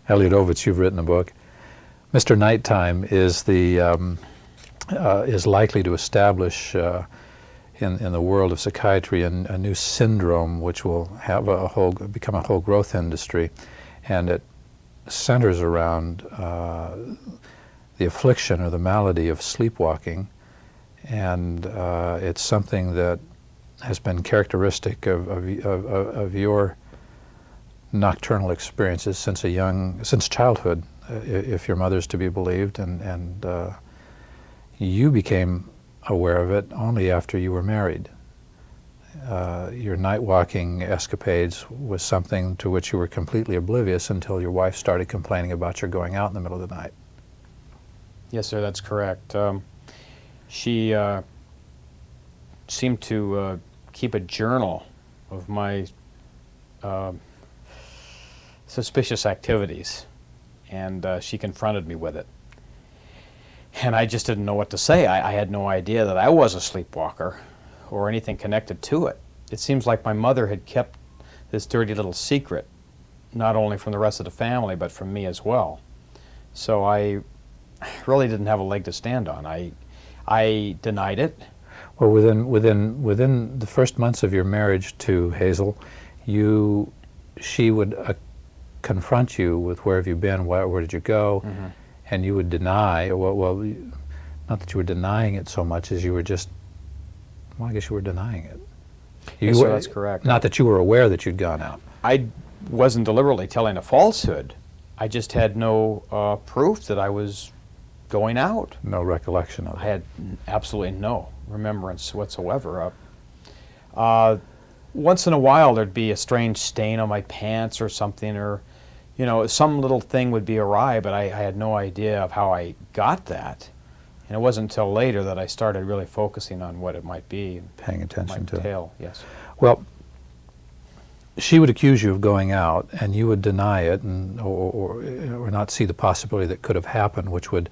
Eliadovich, you've written a book. Mr. Nighttime is is likely to establish in the world of psychiatry a new syndrome which will have become a whole growth industry, and it centers around the affliction or the malady of sleepwalking, and it's something that has been characteristic of your nocturnal experiences since childhood, if your mother's to be believed, and you became aware of it only after you were married. Your night walking escapades was something to which you were completely oblivious until your wife started complaining about your going out in the middle of the night. Yes, sir, that's correct. She seemed to keep a journal of my suspicious activities, and she confronted me with it. And I just didn't know what to say. I had no idea that I was a sleepwalker or anything connected to it. It seems like my mother had kept this dirty little secret, not only from the rest of the family, but from me as well. So I really didn't have a leg to stand on. I denied it. Well, within the first months of your marriage to Hazel, she would confront you with where have you been, where did you go, and you would deny. Well, not that you were denying it so much as you were just. Well, I guess you were denying it. Yes, sir, that's correct. Not that you were aware that you'd gone out. I wasn't deliberately telling a falsehood. I just had no proof that I was going out. No recollection of it. I had absolutely no remembrance whatsoever. Once in a while there'd be a strange stain on my pants or something, or some little thing would be awry, but I had no idea of how I got that. And it wasn't until later that I started really focusing on what it might be. Paying attention to it. Yes. Well, she would accuse you of going out, and you would deny it, or not see the possibility that could have happened, which would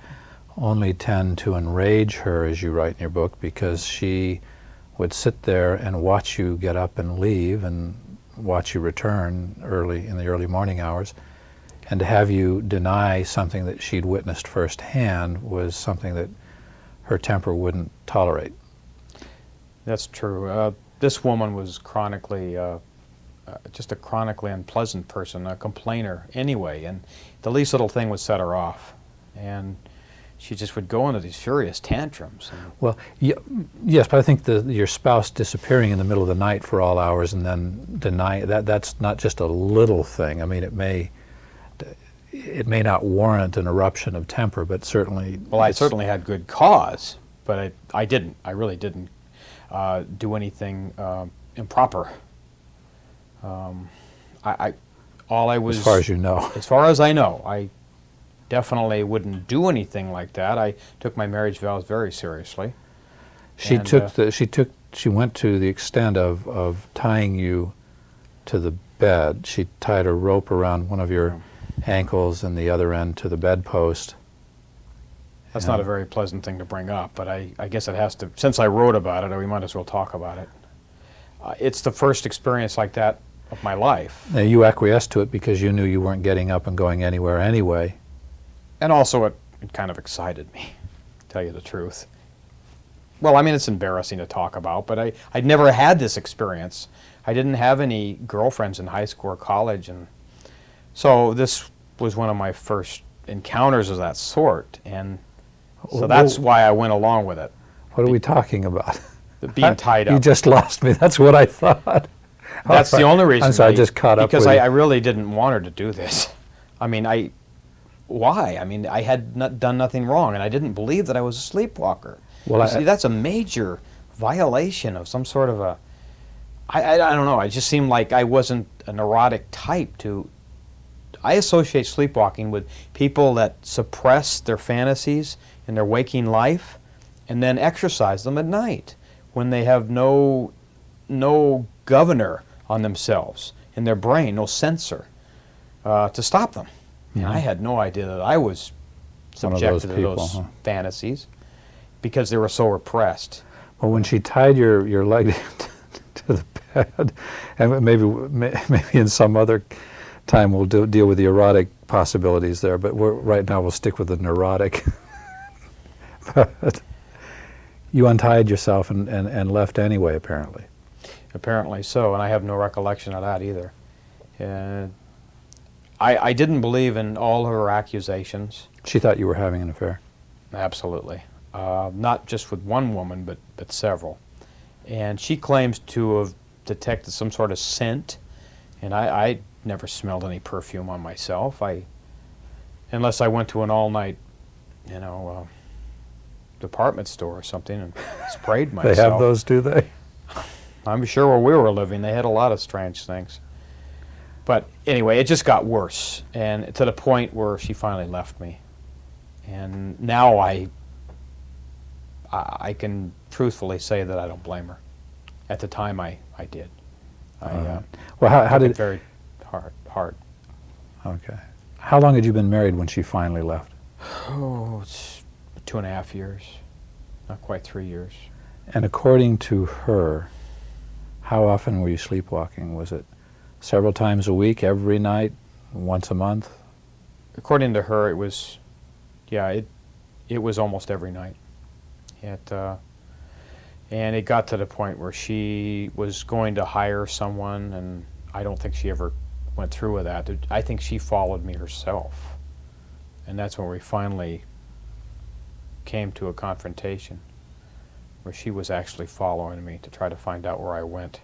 only tend to enrage her, as you write in your book, because she would sit there and watch you get up and leave, and watch you return in the early morning hours, and to have you deny something that she'd witnessed firsthand was something that her temper wouldn't tolerate. That's true. This woman was chronically, just a chronically unpleasant person, a complainer anyway, and the least little thing would set her off, and she just would go into these furious tantrums. Well, yes, but I think your spouse disappearing in the middle of the night for all hours and then denying that's not just a little thing. I mean, it may not warrant an eruption of temper, but certainly... Well, I certainly had good cause, but I didn't. I really didn't do anything improper. All I was... As far as you know. As far as I know, I definitely wouldn't do anything like that. I took my marriage vows very seriously. She went to the extent of tying you to the bed. She tied a rope around one of your ankles and the other end to the bedpost. That's not a very pleasant thing to bring up, but I guess it has to. Since I wrote about it, we might as well talk about it. It's the first experience like that of my life. Now, you acquiesced to it because you knew you weren't getting up and going anywhere anyway. And also it kind of excited me, to tell you the truth. Well, I mean, it's embarrassing to talk about, but I'd never had this experience. I didn't have any girlfriends in high school or college, and so this was one of my first encounters of that sort, and so that's why I went along with it. What are we talking about? Being tied up. You just lost me. That's what I thought. That's the only reason. I'm sorry, I just caught up with you. Because I really didn't want her to do this. I mean, why? I mean, I had done nothing wrong, and I didn't believe that I was a sleepwalker. Well, see, that's a major violation of some sort of a... I don't know. It just seemed like I wasn't a neurotic type to... I associate sleepwalking with people that suppress their fantasies in their waking life and then exercise them at night when they have no governor on themselves in their brain, no censor to stop them. Mm-hmm. I had no idea that I was subjected to those fantasies because they were so repressed. Well, when she tied your leg to the bed, and maybe in some other time we'll deal with the erotic possibilities there, but right now we'll stick with the neurotic. But you untied yourself and left anyway, apparently. Apparently so, and I have no recollection of that either. I didn't believe in all her accusations. She thought you were having an affair. Absolutely. Not just with one woman, but several. And she claims to have detected some sort of scent, and I never smelled any perfume on myself. Unless I went to an all-night, department store or something and sprayed myself. They have those, do they? I'm sure where we were living, they had a lot of strange things. But anyway, it just got worse, and to the point where she finally left me. And now I can truthfully say that I don't blame her. At the time, I did. Well, how did it very hard. Okay. How long had you been married when she finally left? Oh, it's 2.5 years, not quite 3 years. And according to her, how often were you sleepwalking? Was it several times a week, every night, once a month? According to her, it was, it was almost every night. And it got to the point where she was going to hire someone, and I don't think she ever went through with that. I think she followed me herself. And that's when we finally came to a confrontation, where she was actually following me to try to find out where I went.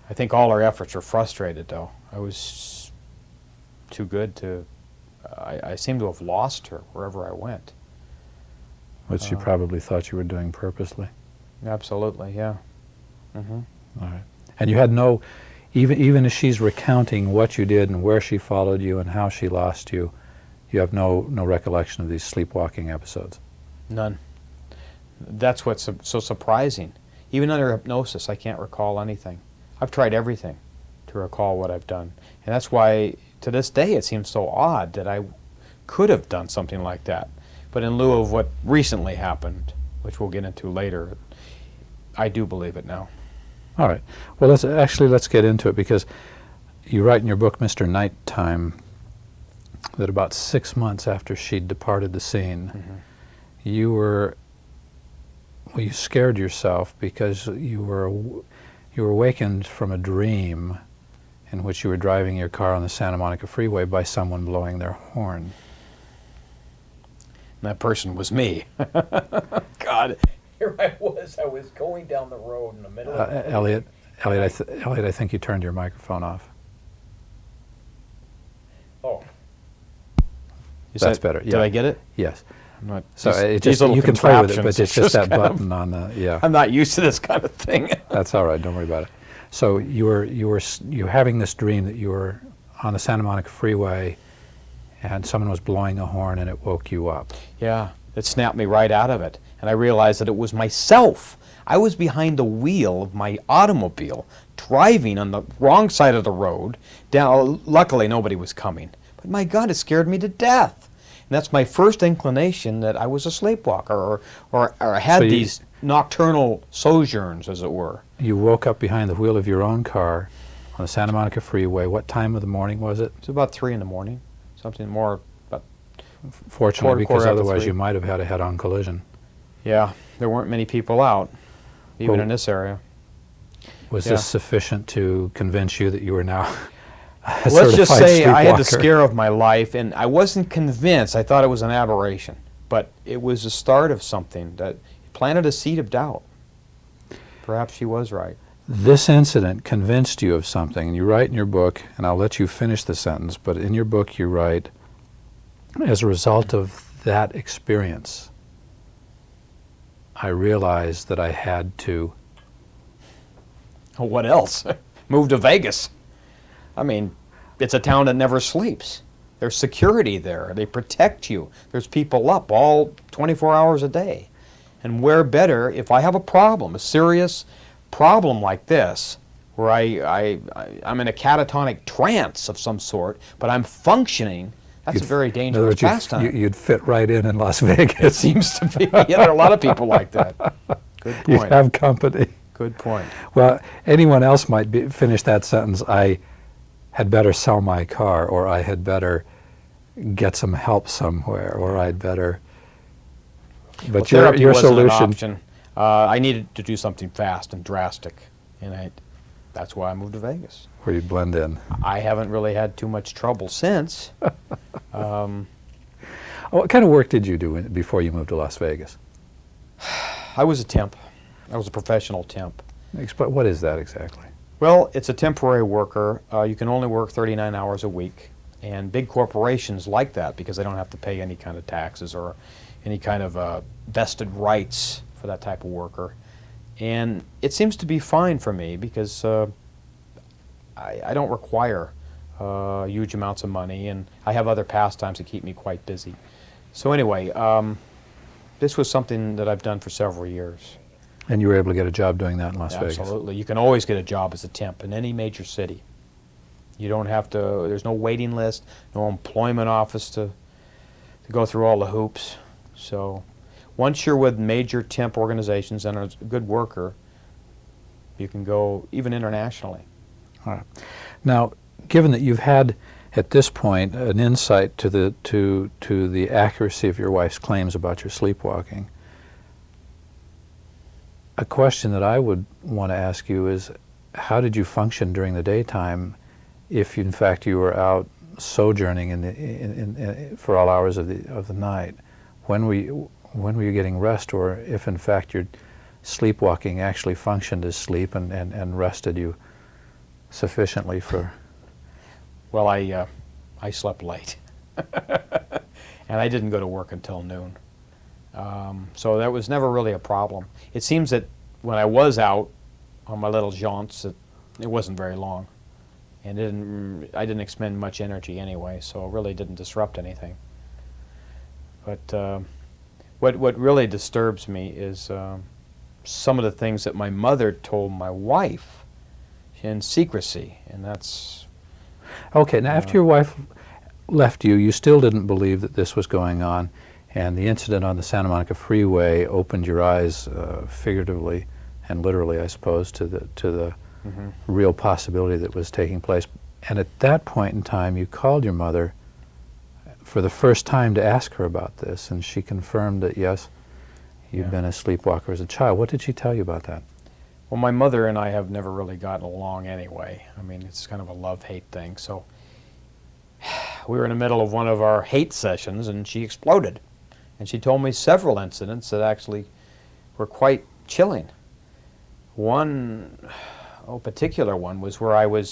I think all our efforts were frustrated, though. I was too good to... I seemed to have lost her wherever I went. Which she probably thought you were doing purposely. Absolutely, yeah. Mm-hmm. All right. And you had no... Even as she's recounting what you did and where she followed you and how she lost you, you have no recollection of these sleepwalking episodes? None. That's what's so surprising. Even under hypnosis, I can't recall anything. I've tried everything to recall what I've done. And that's why, to this day, it seems so odd that I could have done something like that. But in lieu of what recently happened, which we'll get into later, I do believe it now. All right. Well, let's get into it, because you write in your book, Mr. Nighttime, that about 6 months after she'd departed the scene, Mm-hmm. you scared yourself because you were awakened from a dream in which you were driving your car on the Santa Monica Freeway by someone blowing their horn. And that person was me. God, here I was going down the road in the middle of the Elliot, I think you turned your microphone off. Oh. That's better. Yeah. Did I get it? Yes. I'm not, So these little you can play with it, but contraptions, it's just that kind of- button on the, yeah. I'm not used to this kind of thing. That's all right. Don't worry about it. So you were having this dream that you were on the Santa Monica Freeway, and someone was blowing a horn, and it woke you up. Yeah, it snapped me right out of it, and I realized that it was myself. I was behind the wheel of my automobile, driving on the wrong side of the road. Luckily, nobody was coming. But my God, it scared me to death. And that's my first inclination that I was a sleepwalker, or had these nocturnal sojourns, as it were. You woke up behind the wheel of your own car on the Santa Monica Freeway. What time of the morning was it? It was about 3 in the morning, something more. About Fortunately, because quarter after otherwise 3. you might have had a head-on collision. Yeah, there weren't many people out, even in this area. Was this sufficient to convince you that you were now a Let's just certified say I had the sleepwalker? scare of my life, and I wasn't convinced. I thought it was an aberration, but it was the start of something that planted a seed of doubt. Perhaps she was right. This incident convinced you of something, and you write in your book, and I'll let you finish the sentence, but in your book you write, as a result of that experience, I realized that I had to... What else? Move to Vegas. I mean, it's a town that never sleeps. There's security there. They protect you. There's people up all 24 hours a day. And where better, if I have a problem, a serious problem like this, where I'm in a catatonic trance of some sort, but I'm functioning, that's a very dangerous pastime. You'd fit right in Las Vegas. It seems to be. Yeah, there are a lot of people like that. Good point. You'd have company. Good point. Well, anyone else might finish that sentence. I had better sell my car, or I had better get some help somewhere, or I'd better. But therapy your wasn't an solution. option. I needed to do something fast and drastic, and that's why I moved to Vegas. Where you blend in. I haven't really had too much trouble since. What kind of work did you do before you moved to Las Vegas? I was a temp. I was a professional temp. What is that exactly? Well, it's a temporary worker. You can only work 39 hours a week, and big corporations like that because they don't have to pay any kind of taxes or any kind of vested rights for that type of worker. And it seems to be fine for me because I don't require huge amounts of money, and I have other pastimes that keep me quite busy. So anyway, this was something that I've done for several years. And you were able to get a job doing that in Las Vegas? Absolutely. You can always get a job as a temp in any major city. You don't have to, there's no waiting list, no employment office to go through all the hoops. So once you're with major temp organizations and are a good worker, you can go even internationally. All right. Now, given that you've had at this point an insight to the accuracy of your wife's claims about your sleepwalking, a question that I would want to ask you is, how did you function during the daytime if in fact you were out sojourning for all hours of the night? When were you getting rest, or if in fact your sleepwalking actually functioned as sleep and rested you sufficiently for? Well, I slept late, and I didn't go to work until noon. So that was never really a problem. It seems that when I was out on my little jaunts, it wasn't very long, and I didn't expend much energy anyway, so it really didn't disrupt anything. But what really disturbs me is some of the things that my mother told my wife in secrecy, and that's... Okay, now after your wife left you, you still didn't believe that this was going on, and the incident on the Santa Monica Freeway opened your eyes, figuratively and literally, I suppose, to the real possibility that was taking place. And at that point in time, you called your mother for the first time to ask her about this, and she confirmed that yes, you'd been a sleepwalker as a child. What did she tell you about that? Well, my mother and I have never really gotten along anyway. I mean, it's kind of a love-hate thing. So we were in the middle of one of our hate sessions, and she exploded. And she told me several incidents that actually were quite chilling. One particular one was where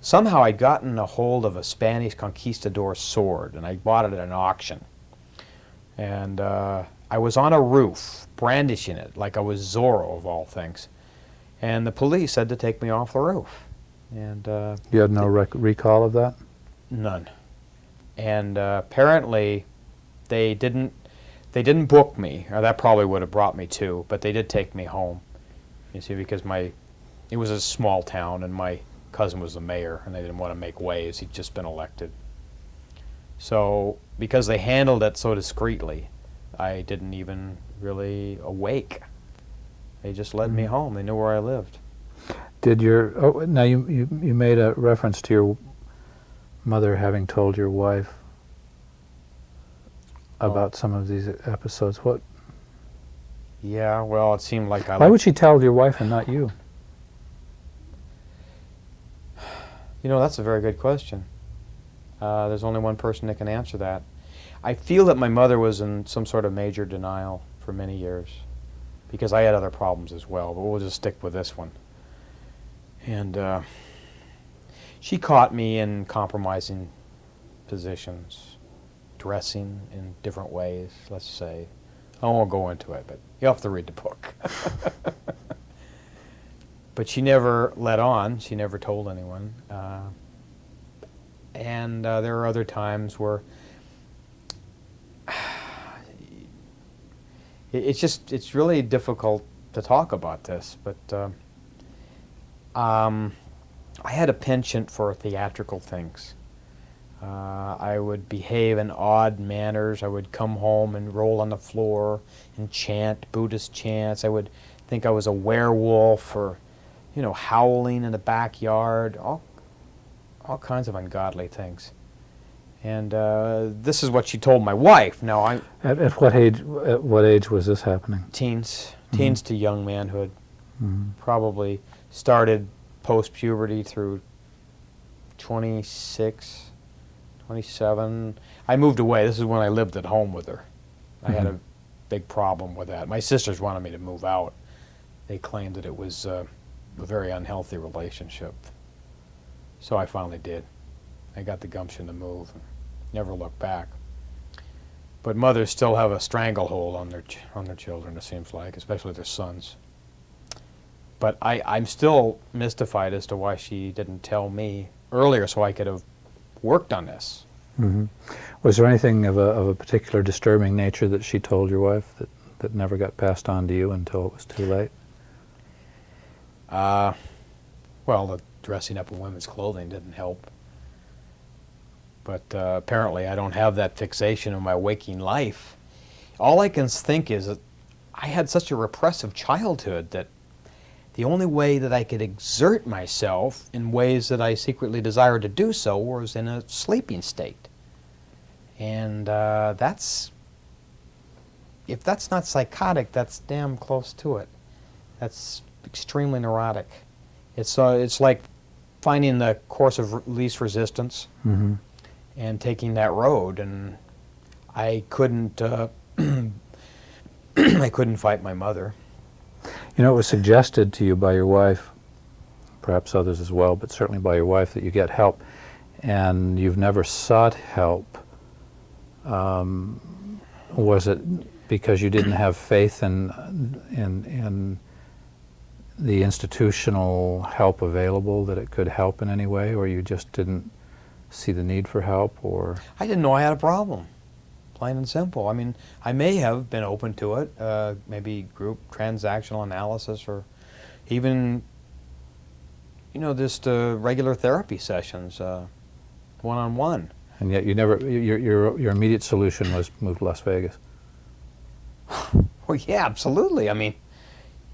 somehow I'd gotten a hold of a Spanish conquistador sword, and I bought it at an auction. And I was on a roof, brandishing it like I was Zorro of all things. And the police had to take me off the roof. And you had no recall of that? None. And apparently they didn't book me, or that probably would have brought me too, but they did take me home. You see, because it was a small town, and my cousin was the mayor, and they didn't want to make waves. He'd just been elected. So because they handled it so discreetly, I didn't even really awake. They just led me home. They knew where I lived. Now you made a reference to your mother having told your wife about some of these episodes. What? Yeah, well, it seemed like Why would she tell your wife and not you? You know, that's a very good question. There's only one person that can answer that. I feel that my mother was in some sort of major denial for many years, because I had other problems as well, but we'll just stick with this one. And she caught me in compromising positions, dressing in different ways, let's say. I won't go into it, but you have to read the book. But she never let on. She never told anyone. And there are other times where it's really difficult to talk about this, but I had a penchant for theatrical things. I would behave in odd manners. I would come home and roll on the floor and chant Buddhist chants. I would think I was a werewolf, or, howling in the backyard. all kinds of ungodly things. And this is what she told my wife. Now, At what age? At what age was this happening? teens to young manhood. Mm-hmm. Probably started post-puberty through 26, 27. I moved away. This is when I lived at home with her. I had a big problem with that. My sisters wanted me to move out. They claimed that it was a very unhealthy relationship. So I finally did. I got the gumption to move and never look back. But mothers still have a stranglehold on their children, it seems like, especially their sons. But I'm still mystified as to why she didn't tell me earlier so I could have worked on this. Mm-hmm. Was there anything of a particular disturbing nature that she told your wife that never got passed on to you until it was too late? Well, the dressing up in women's clothing didn't help. But apparently I don't have that fixation in my waking life. All I can think is that I had such a repressive childhood that the only way that I could exert myself in ways that I secretly desired to do so was in a sleeping state. And if that's not psychotic, that's damn close to it. That's extremely neurotic. It's like finding the course of least resistance and taking that road. And I couldn't I couldn't fight my mother. You know, it was suggested to you by your wife, perhaps others as well, but certainly by your wife, that you get help, and you've never sought help. Was it because you didn't have faith in the institutional help available, that it could help in any way, or you just didn't see the need for help? Or I didn't know I had a problem. Plain and simple. I mean, I may have been open to it, maybe group transactional analysis, or even, just regular therapy sessions, one-on-one. And yet you never, your immediate solution was move to Las Vegas. Well, yeah, absolutely. I mean,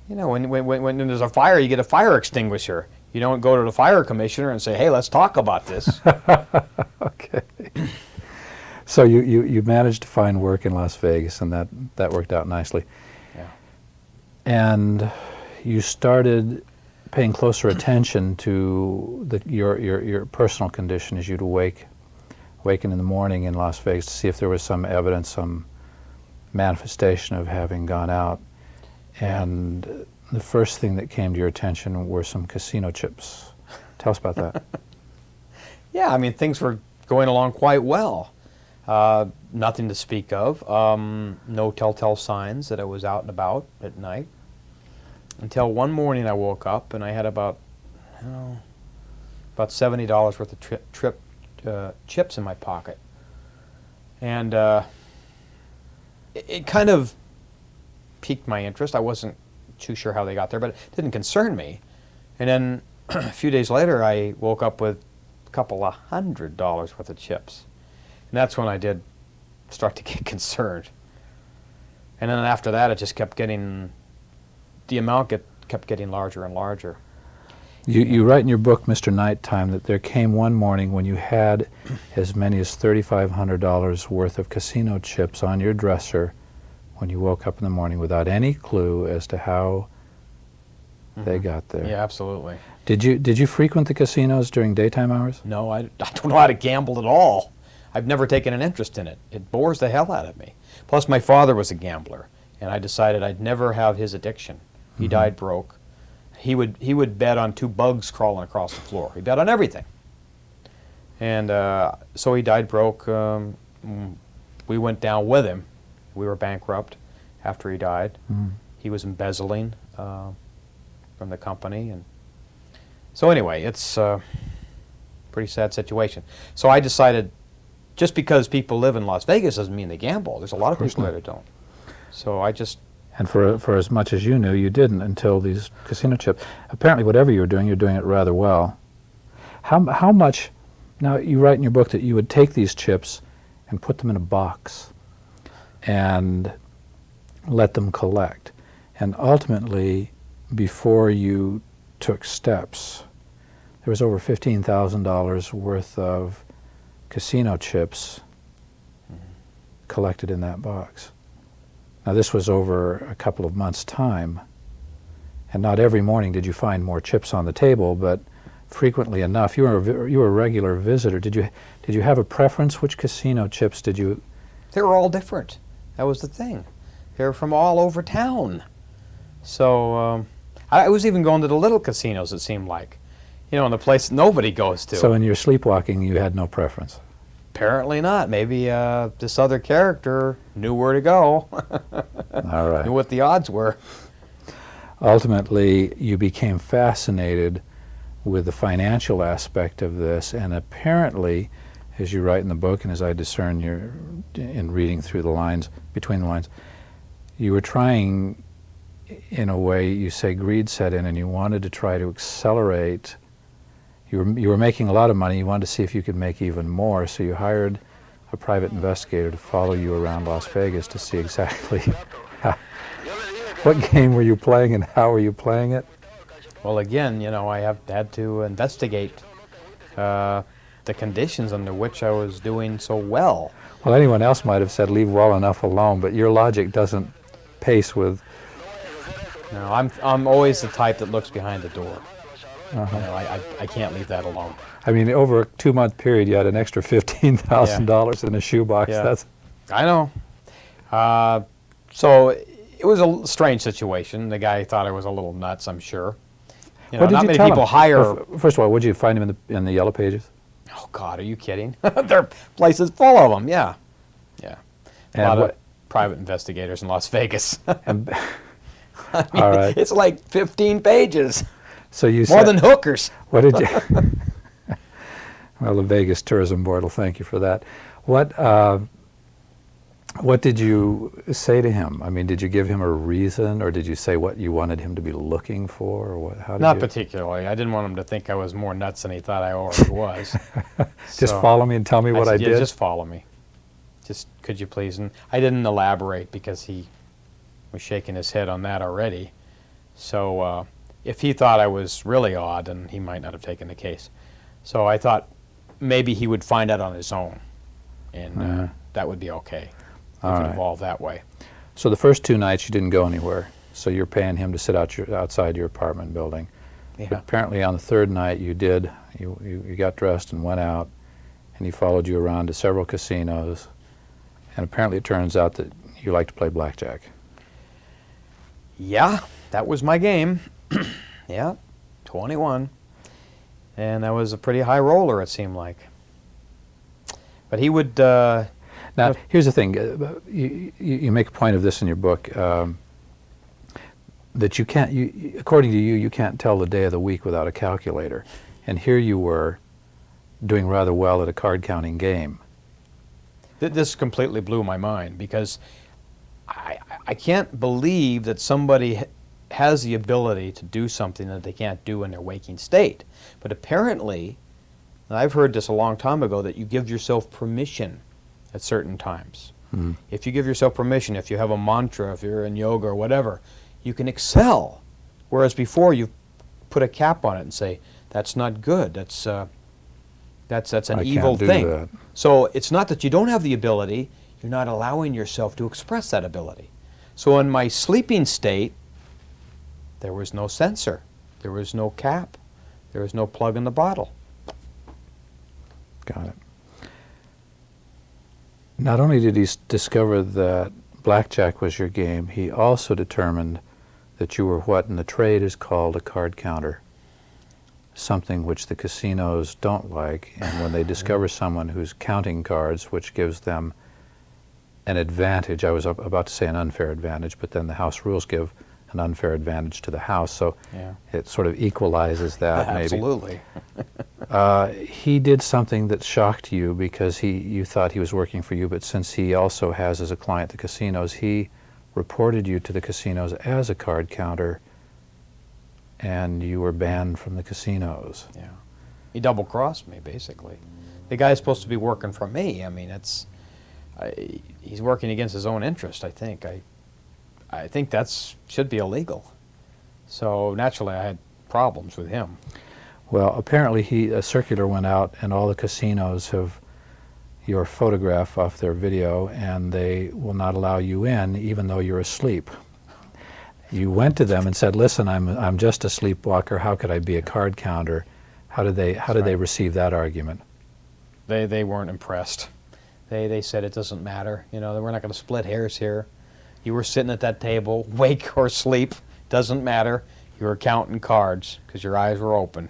when there's a fire, you get a fire extinguisher. You don't go to the fire commissioner and say, hey, let's talk about this. Okay. So you managed to find work in Las Vegas, and that worked out nicely. Yeah. And you started paying closer attention to your personal condition as you'd awaken in the morning in Las Vegas to see if there was some evidence, some manifestation of having gone out. And the first thing that came to your attention were some casino chips. Tell us about that. Yeah, I mean, things were going along quite well. Nothing to speak of. No telltale signs that I was out and about at night. Until one morning I woke up and I had about $70 worth of chips in my pocket. And it kind of piqued my interest. I wasn't too sure how they got there, but it didn't concern me. And then a few days later I woke up with a couple of $100 worth of chips. And that's when I did start to get concerned. And then after that, it just kept getting, the amount kept getting larger and larger. You write in your book, Mr. Nighttime, that there came one morning when you had as many as $3,500 worth of casino chips on your dresser when you woke up in the morning without any clue as to how they got there. Yeah, absolutely. Did you frequent the casinos during daytime hours? No, I don't know how to gamble at all. I've never taken an interest in it. It bores the hell out of me. Plus, my father was a gambler, and I decided I'd never have his addiction. He died broke. He would bet on 2 bugs crawling across the floor. He bet on everything. And so he died broke. We went down with him. We were bankrupt after he died. He was embezzling from the company. And so anyway, it's a pretty sad situation. So I decided, just because people live in Las Vegas doesn't mean they gamble. There's a lot of people there that don't. So I just... And for as much as you knew, you didn't until these casino chips. Apparently, whatever you're doing it rather well. How much... Now, you write in your book that you would take these chips and put them in a box and let them collect. And ultimately, before you took steps, there was over $15,000 worth of casino chips collected in that box. Now this was over a couple of months' time, and not every morning did you find more chips on the table, but frequently enough. You were a regular visitor. Did you have a preference? Which casino chips did you? They were all different. That was the thing. They were from all over town. So I was even going to the little casinos, it seemed like. You know, in the place nobody goes to. So in your sleepwalking, you had no preference? Apparently not. Maybe this other character knew where to go. All right. Knew what the odds were. Ultimately, you became fascinated with the financial aspect of this, and apparently, as you write in the book, and as I discern in reading through the lines, between the lines, you were trying, in a way, you say greed set in, and you wanted to try to accelerate. You were making a lot of money. You wanted to see if you could make even more, so you hired a private investigator to follow you around Las Vegas to see exactly what game were you playing and how were you playing it. Well, again, you know, I had to investigate the conditions under which I was doing so well. Well, anyone else might have said leave well enough alone, but your logic doesn't pace with. No, I'm always the type that looks behind the door. You know, I can't leave that alone. I mean, over a 2-month period, you had an extra $15,000 in a shoebox. Yeah. That's. I know. So it was a strange situation. The guy thought I was a little nuts, I'm sure. You know, What did not you many tell people him? hire. Well, first of all, would you find him in the Yellow Pages? Oh God, are you kidding? There are places full of them. Yeah, yeah. A lot of private investigators in Las Vegas. I mean, all right. It's like 15 pages. So you More said, than hookers. what did you? Well, the Vegas Tourism Board will thank you for that. What did you say to him? I mean, did you give him a reason, or did you say what you wanted him to be looking for, or what? How did Not you? particularly. I didn't want him to think I was more nuts than he thought I already was. Just So follow me and tell me what I said, yeah, did. just follow me. Just could you please? And I didn't elaborate because he was shaking his head on that already. So if he thought I was really odd, then he might not have taken the case. So I thought maybe he would find out on his own, and that would be okay. If it evolved that way. So the first 2 nights you didn't go anywhere. So you're paying him to sit outside your apartment building. Yeah. But apparently on the 3rd night you did. You got dressed and went out, and he followed you around to several casinos. And apparently it turns out that you like to play blackjack. Yeah, that was my game. Yeah, 21. And that was a pretty high roller, it seemed like. But he would... Now, here's the thing. You make a point of this in your book, that you can't, according to you, you can't tell the day of the week without a calculator. And here you were doing rather well at a card-counting game. This completely blew my mind, because I can't believe that somebody has the ability to do something that they can't do in their waking state. But apparently, and I've heard this a long time ago, that you give yourself permission at certain times. If you give yourself permission, if you have a mantra, if you're in yoga or whatever, you can excel. Whereas before you put a cap on it and say, that's not good, that's an evil thing. That. So it's not that you don't have the ability, you're not allowing yourself to express that ability. So in my sleeping state, there was no censor, there was no cap, there was no plug in the bottle. Got it. Not only did he discover that blackjack was your game, he also determined that you were what in the trade is called a card counter, something which the casinos don't like. And when they discover someone who's counting cards, which gives them an advantage, I was about to say an unfair advantage, but then the house rules give an unfair advantage to the house, so it sort of equalizes that. Absolutely. He did something that shocked you, because you thought he was working for you, but since he also has as a client the casinos, he reported you to the casinos as a card counter, and you were banned from the casinos. Yeah. He double-crossed me, basically. The guy's supposed to be working for me. I mean, he's working against his own interest, I think. I think that should be illegal. So naturally I had problems with him. Well, apparently a circular went out, and all the casinos have your photograph off their video, and they will not allow you in, even though you're asleep. You went to them and said, "Listen, I'm just a sleepwalker. How could I be a card counter?" How did they receive that argument? They weren't impressed. They said it doesn't matter. You know, we're not going to split hairs here. You were sitting at that table, wake or sleep, doesn't matter. You were counting cards because your eyes were open.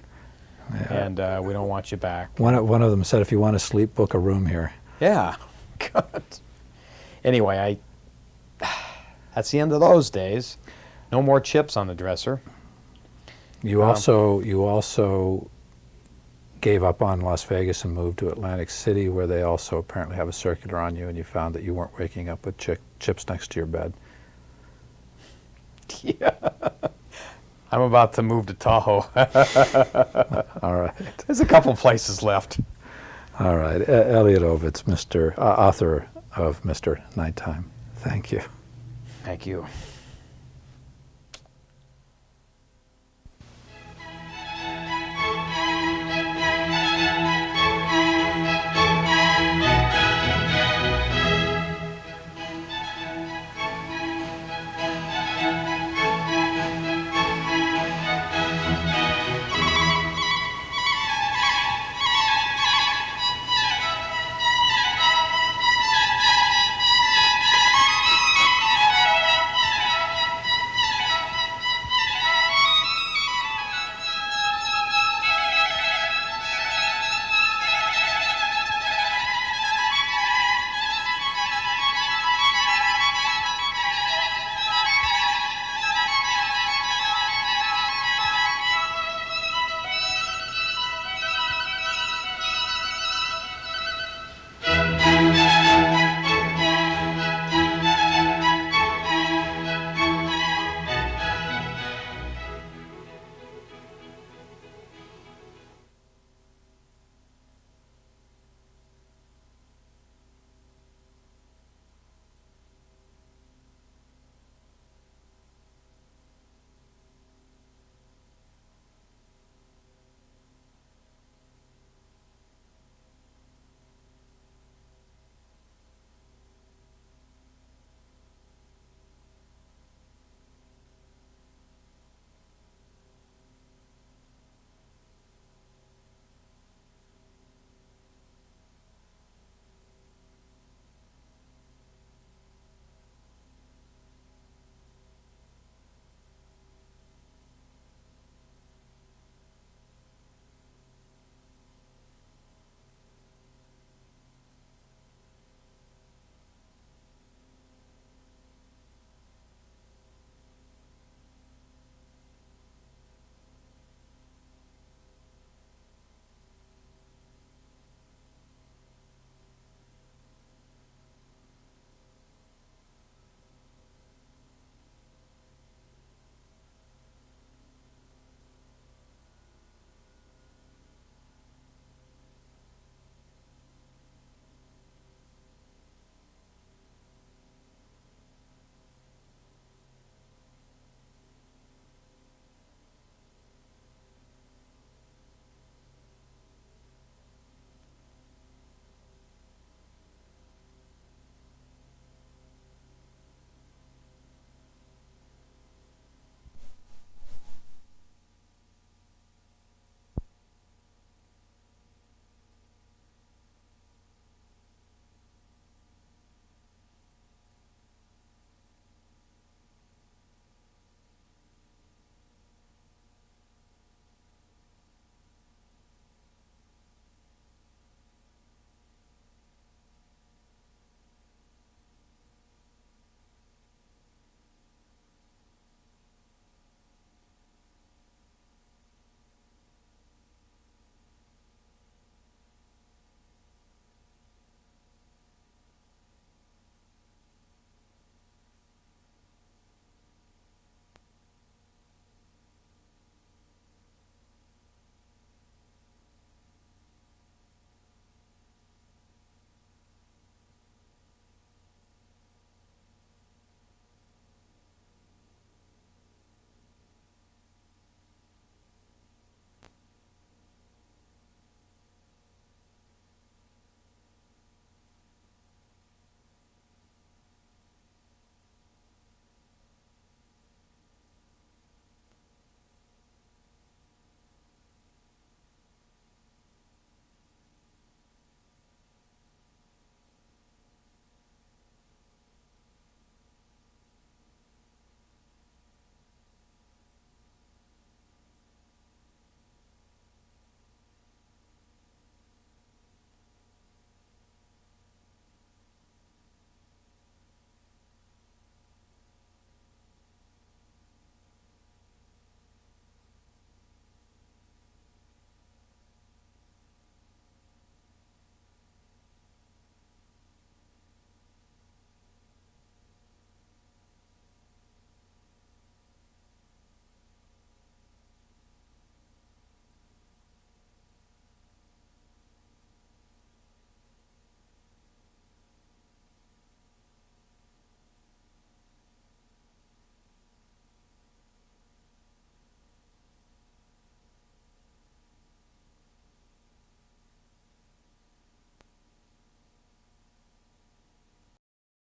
Yeah. And we don't want you back. One of them said, "If you want to sleep, book a room here." Yeah. Good. Anyway, that's the end of those days. No more chips on the dresser. You also gave up on Las Vegas and moved to Atlantic City, where they also apparently have a circular on you, and you found that you weren't waking up with chips next to your bed. Yeah. I'm about to move to Tahoe. All right. There's a couple places left. All right. Elliot Ovitz, author of Mr. Nighttime. Thank you. Thank you.